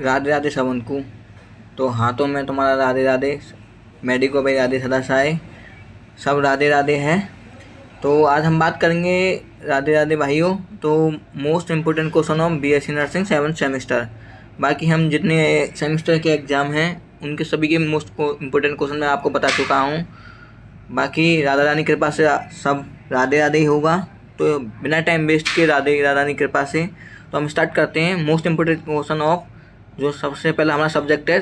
राधे राधे सबन को। तो हाथों में तुम्हारा राधे राधे, मेडिको भाई राधे सदा साई, सब राधे राधे है। तो आज हम बात करेंगे राधे राधे भाइयों, तो most important question of BSc nursing 7th semester. बाकी हम जितने सेमेस्टर के एग्ज़ाम हैं उनके सभी के मोस्ट इम्पोर्टेंट क्वेश्चन मैं आपको बता चुका हूँ। बाकी राधा रानी कृपा से सब राधे राधे ही होगा। तो बिना टाइम वेस्ट के राधा रानी कृपा से तो हम स्टार्ट करते हैं। मोस्ट इम्पोर्टेंट क्वेश्चन ऑफ, जो सबसे पहला हमारा सब्जेक्ट है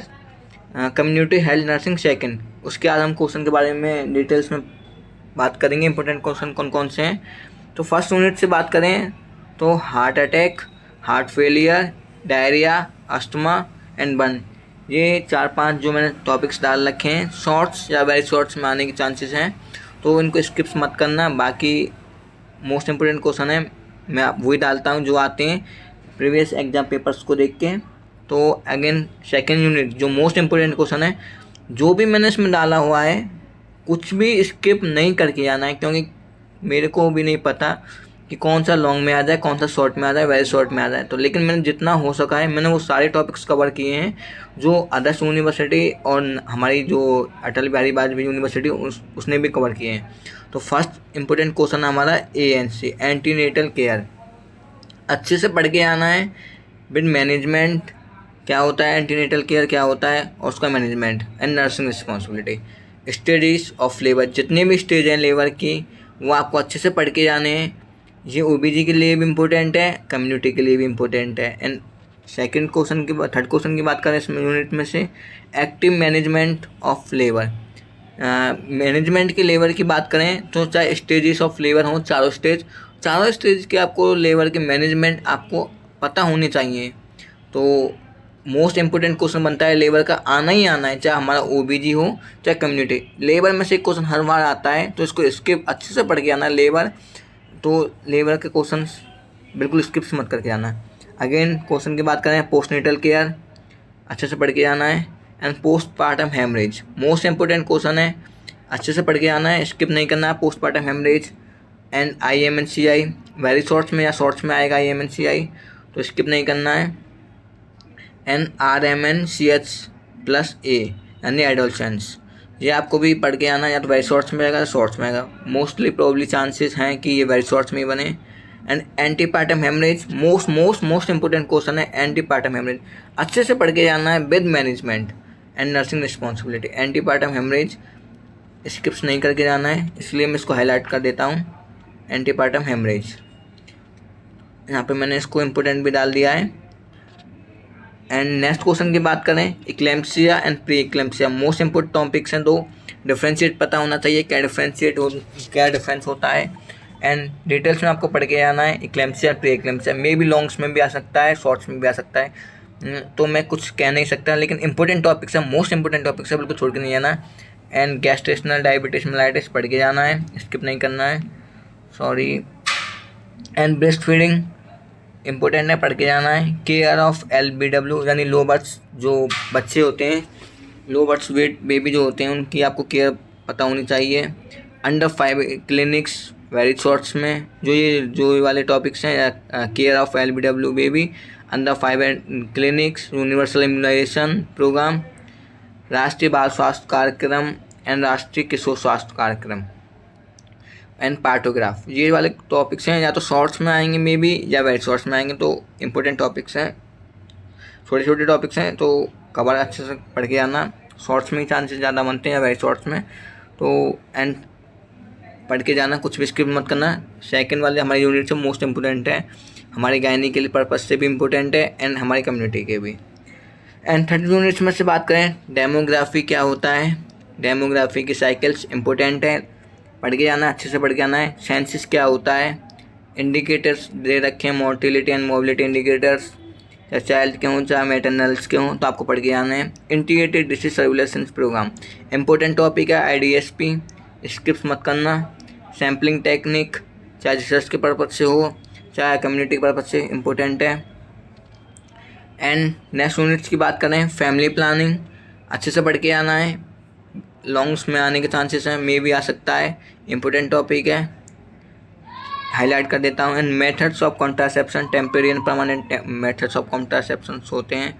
कम्युनिटी हेल्थ नर्सिंग सेकंड, उसके बाद हम क्वेश्चन के बारे में डिटेल्स में बात करेंगे। इंपॉर्टेंट क्वेश्चन कौन कौन से हैं। तो फर्स्ट यूनिट से बात करें तो heart attack, heart failure, diarrhoea, asthma and burn, ये 4-5 जो मैंने टॉपिक्स डाल रखे हैं, शॉर्ट्स या वेरी शॉर्ट्स में आने के चांसेस हैं, तो इनको स्किप्स मत करना। बाकी मोस्ट इम्पोर्टेंट क्वेश्चन है मैं वही डालता हूँ जो आते हैं प्रीवियस एग्जाम पेपर्स को देख के। तो अगेन सेकेंड यूनिट जो मोस्ट इम्पोर्टेंट क्वेश्चन है, जो भी मैंने इसमें डाला हुआ है कुछ भी स्किप नहीं करके जाना है, क्योंकि मेरे को भी नहीं पता कि कौन सा लॉन्ग में आ जाए, कौन सा शॉर्ट में आ जाए, वेरी शॉर्ट में आ जाए। तो लेकिन मैंने जितना हो सका है मैंने वो सारे टॉपिक्स कवर किए हैं जो आदर्श यूनिवर्सिटी और हमारी जो अटल बिहारी वाजपेयी यूनिवर्सिटी उसने भी कवर किए हैं। तो फर्स्ट इम्पोर्टेंट क्वेश्चन हमारा ANC एंटीनेटल केयर, अच्छे से पढ़ के आना है। विद मैनेजमेंट क्या होता है, एंटीनेटल केयर क्या होता है और उसका management and nursing responsibility, stages of labour, जितने भी स्टेज हैं लेबर की वो आपको अच्छे से पढ़ के जाने हैं। ये OBG के लिए भी इम्पोर्टेंट है, कम्युनिटी के लिए भी इम्पोर्टेंट है। एंड सेकंड क्वेश्चन की थर्ड क्वेश्चन की बात करें इस यूनिट में से, active management of labour, management की लेबर की बात करें तो चाहे स्टेजेस ऑफ लेबर हों, चारों स्टेज के आपको लेबर के मैनेजमेंट आपको पता होने चाहिए। तो मोस्ट इम्पोर्टेंट क्वेश्चन बनता है लेबर का, आना ही आना है, चाहे हमारा OBG हो चाहे कम्युनिटी। लेबर में से एक क्वेश्चन हर बार आता है, तो इसको स्किप अच्छे से पढ़ के आना है लेबर। तो लेबर के क्वेश्चन बिल्कुल स्किप मत करके आना है। अगेन क्वेश्चन की बात करें पोस्टनेटल केयर, अच्छे से पढ़ के आना है। And postpartum haemorrhage most important question है, अच्छे से पढ़ के आना है, स्किप नहीं करना है। Postpartum haemorrhage and IMNCI, very shorts में या शॉर्ट्स में आएगा IMNCI, तो स्किप नहीं करना है। एंड RMNCH+A यानी एडोलसेंस, ये आपको भी पढ़ के आना, या तो वेरी शॉर्ट्स में आएगा या शॉर्ट्स में आएगा। मोस्टली प्रोबेबली चांसेस हैं कि ये वेरी शॉर्ट्स में ही बने। And antepartum haemorrhage most important question है, एंटीपार्टम हेमरेज अच्छे से पढ़ के जाना है with management and nursing responsibility. Antepartum haemorrhage skips नहीं करके जाना है, इसलिए मैं इसको हाईलाइट कर देता हूँ। एंटीपार्टम हेमरेज यहाँ पे मैंने इसको इम्पोर्टेंट भी डाल दिया है। एंड नेक्स्ट क्वेश्चन की बात करें, eclampsia and pre eclampsia, most important topics हैं। दो डिफ्रेंशिएट पता होना चाहिए, क्या डिफरेंस होता है। एंड डिटेल्स में आपको पढ़ के आना है। इक्लेम्पसिया प्री इक्लेम्पसिया मे भी लॉन्ग्स में भी आ सकता है, शॉर्ट्स में भी आ सकता है, तो मैं कुछ कह नहीं सकता, लेकिन इंपॉर्टेंट टॉपिक्स है, मोस्ट इंपॉर्टेंट टॉपिक्स है, बिल्कुल छोड़ के नहीं जाना। एंड गैस्ट्रेशनल डायबिटीज मेलाइटिस पढ़ के जाना है, स्किप नहीं करना है, sorry. And breast feeding important है, पढ़ के जाना है। केयर ऑफ LBW यानी लो बर्थ्स, जो बच्चे होते हैं लो बर्थ्स वेट बेबी जो होते हैं उनकी आपको केयर पता होनी चाहिए। अंडर 5 क्लिनिक्स वेरी शॉर्ट्स में जो ये वाले टॉपिक्स हैं, care of LBW baby, under 5 clinics, universal immunisation programme, Rashtriya Bal स्वास्थ्य कार्यक्रम एंड राष्ट्रीय किशोर स्वास्थ्य कार्यक्रम एंड पार्टोग्राफ, ये वाले टॉपिक्स हैं, या तो शॉर्ट्स में आएंगे मे बी या वेरी शॉर्ट्स में आएंगे। तो इंपॉर्टेंट टॉपिक्स हैं, छोटे छोटे टॉपिक्स हैं, तो कवर अच्छे से पढ़ के आना। शॉर्ट्स में ही चांसेस ज़्यादा बनते हैं या वेरी शॉर्ट्स में, तो एंड पढ़ के जाना, कुछ भी स्किप मत करना। सेकंड वाले हमारी यूनिट से मोस्ट इम्पोर्टेंट है, हमारी गायनी के लिए पर्पज से भी इम्पोर्टेंट है एंड हमारी कम्युनिटी के भी। एंड थर्ड यूनिट में से बात करें, डेमोग्राफी क्या होता है, डेमोग्राफी की साइकिल्स इंपॉर्टेंट है, पढ़ के जाना, अच्छे से पढ़ के आना है। सेंसस क्या होता है, इंडिकेटर्स दे रखे हैं, मोर्टिलिटी एंड मोबिलिटी इंडिकेटर्स, चाहे चाइल्ड के हों चाहे मैटरनल्स के हों, तो आपको पढ़ के आना है। Integrated disease surveillance programme important topic है, IDSP, स्किप्स मत करना। सैम्पलिंग टेक्निक, चाहे रिसर्च के पर्पज से हो चाहे कम्युनिटी के पर्पज से, इम्पोर्टेंट है। एंड नेक्स्ट यूनिट्स की बात करें, फैमिली प्लानिंग अच्छे से पढ़ के आना है, लॉन्ग्स में आने के चांसेस हैं, मे भी आ सकता है, इम्पोर्टेंट टॉपिक है, हाईलाइट कर देता हूँ। And methods of contraception, temporary and permanent methods of contraception होते हैं,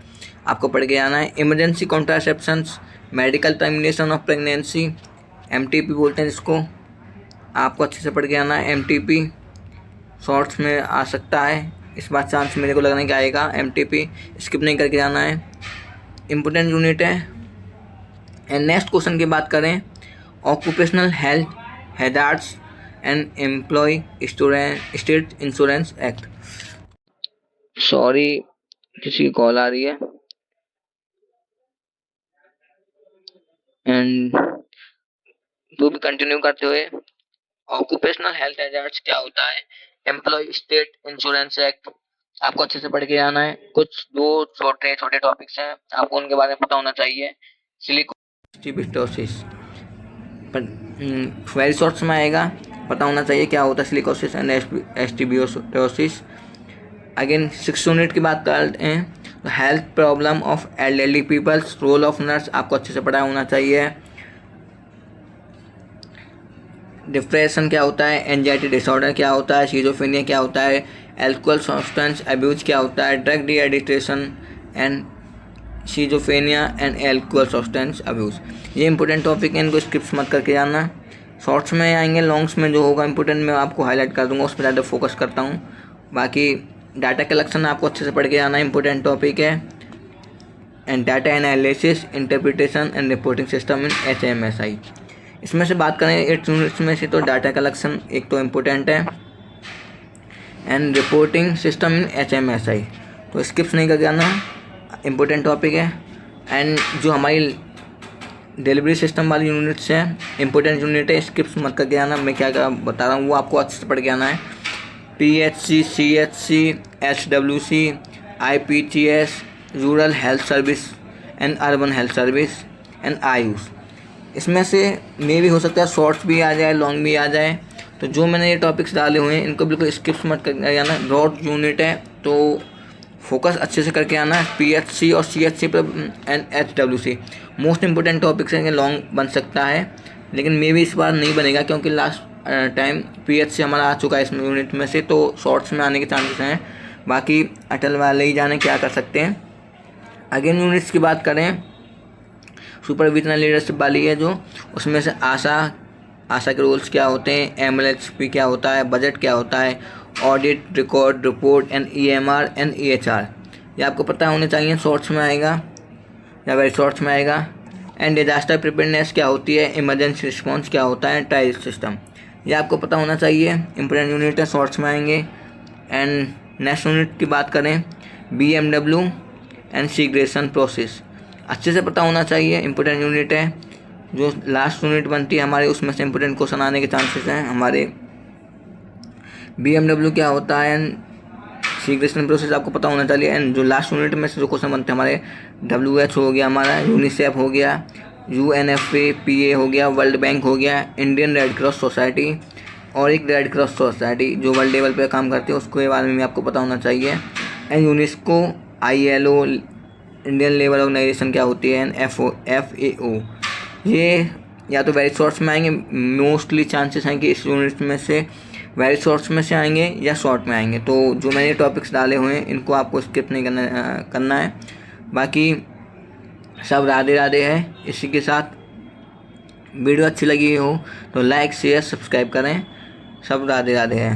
आपको पढ़ के आना है। Emergency contraceptions, medical termination of pregnancy, MTP बोलते हैं जिसको, आपको अच्छे से पढ़ के आना है। MTP शॉर्ट्स में आ सकता है, इस बात चांस मेरे को लगने का आएगा। MTP स्किप नहीं करके जाना है, इम्पोर्टेंट यूनिट है। एंड नेक्स्ट क्वेश्चन की बात करें, occupational health hazards and employ state insurance act. Sorry, किसी की कॉल आ रही है। एंड तो भी कंटिन्यू करते हुए, ऑक्यूपेशनल हेल्थ हैजार्ड्स क्या होता है, एम्प्लॉय स्टेट इंश्योरेंस एक्ट आपको अच्छे से पढ़ के आना है। कुछ दो छोटे छोटे टॉपिक्स हैं, आपको उनके बारे में पता होना चाहिए। सिलिकोसिस वेरी शॉर्ट्स में आएगा, पता होना चाहिए क्या होता है सिलिकोसिस एंड एस्टिबियोसिस। अगेन 6 यूनिट की बात करते हैं, तो health problem of elderly peoples, role of nurse आपको अच्छे से पढ़ा होना चाहिए। डिप्रेशन क्या होता है, एंजाइटी डिसऑर्डर क्या होता है, शिजोफ्रेनिया क्या होता है, एल्कोहल सब्सटेंस अब्यूज क्या होता है, drug deaddiction and schizophrenia and alcohol substance abuse. ये इंपॉर्टेंट टॉपिक है, इनको स्किप्स मत करके जाना। शॉर्ट्स में आएंगे, लॉन्ग्स में जो होगा इंपॉर्टेंट मैं आपको हाईलाइट कर दूंगा, उस पर ज़्यादा फोकस करता हूँ। बाकी डाटा कलेक्शन आपको अच्छे से पढ़ के जाना, इंपॉर्टेंट टॉपिक है। And data analysis, interpretation and reporting system in HMSI। इसमें से बात करें 8 यूनिट्स में से, तो डाटा कलेक्शन एक तो इम्पोर्टेंट है and reporting system in HMSI, तो स्किप्स नहीं कर जाना, इम्पोर्टेंट टॉपिक है। एंड जो हमारी डिलीवरी सिस्टम वाली यूनिट्स हैं, इंपॉर्टेंट यूनिट है, स्किप्स मत करके आना। मैं क्या क्या बता रहा हूँ वो आपको अच्छे से पढ़ के आना है। PHC, CHC, HWC, IPTS, rural health service and urban health service and Ayush. इसमें से मे भी हो सकता है शॉर्ट्स भी आ जाए, लॉन्ग भी आ जाए, तो जो मैंने ये टॉपिक्स डाले हुए हैं इनको बिल्कुल स्किप्स मत करके आना। ब्रॉड यूनिट है तो फोकस अच्छे से करके आना है। PHC और CHC पर and HWC most important topics हैं, लॉन्ग बन सकता है लेकिन मे भी इस बार नहीं बनेगा, क्योंकि लास्ट टाइम PHC हमारा आ चुका है इस यूनिट में से, तो शॉर्ट्स में आने के चांसेस हैं। बाकी अटल वाले ही जाने क्या कर सकते हैं। अगेन यूनिट्स की बात करें, सुपरविजनल लीडरशिप वाली है जो, उसमें से आशा के रोल्स क्या होते हैं, MLHP क्या होता है, बजट क्या होता है, audit, record, report and EMR and EHR, ये आपको पता होने चाहिए। शॉर्ट्स में आएगा या वेरी शॉर्ट्स में आएगा। एंड डिजास्टर प्रिपेयरनेस क्या होती है, इमरजेंसी रिस्पॉन्स क्या होता है, ट्रायल सिस्टम, ये आपको पता होना चाहिए, इंपॉर्टेंट यूनिट है, शॉर्ट्स में आएंगे। एंड नेक्स्ट यूनिट की बात करें, BMW एंड सीग्रेशन प्रोसेस, अच्छे से पता होना चाहिए, इंपॉर्टेंट यूनिट है। जो लास्ट यूनिट बनती है हमारे, उसमें से इंपॉर्टेंट क्वेश्चन आने के चांसेस हैं हमारे। BMW क्या होता है एंड सीग्रेशन प्रोसेस आपको पता होना चाहिए। एंड जो लास्ट यूनिट में से जो क्वेश्चन बनते हैं हमारे, WHO हो गया हमारा, यूनिसेफ हो गया, UNFPA हो गया, वर्ल्ड बैंक हो गया, इंडियन रेड क्रॉस सोसाइटी और एक रेड क्रॉस सोसाइटी जो वर्ल्ड लेवल पे काम करती है, उसके बारे में भी आपको पता होना चाहिए। And UNESCO, ILO, Indian labour organisation क्या होती है, एंड FAO, ये या तो वेरी शॉर्ट्स में आएंगे, मोस्टली चांसेस हैं कि इस यूनिट में से वेरी शॉर्ट्स में से आएंगे या शॉर्ट में आएंगे। तो जो मैंने टॉपिक्स डाले हुए हैं इनको आपको स्किप नहीं करना है। बाकी सब राधे राधे है। इसी के साथ वीडियो अच्छी लगी हो तो लाइक, शेयर, सब्सक्राइब करें। सब राधे राधे है।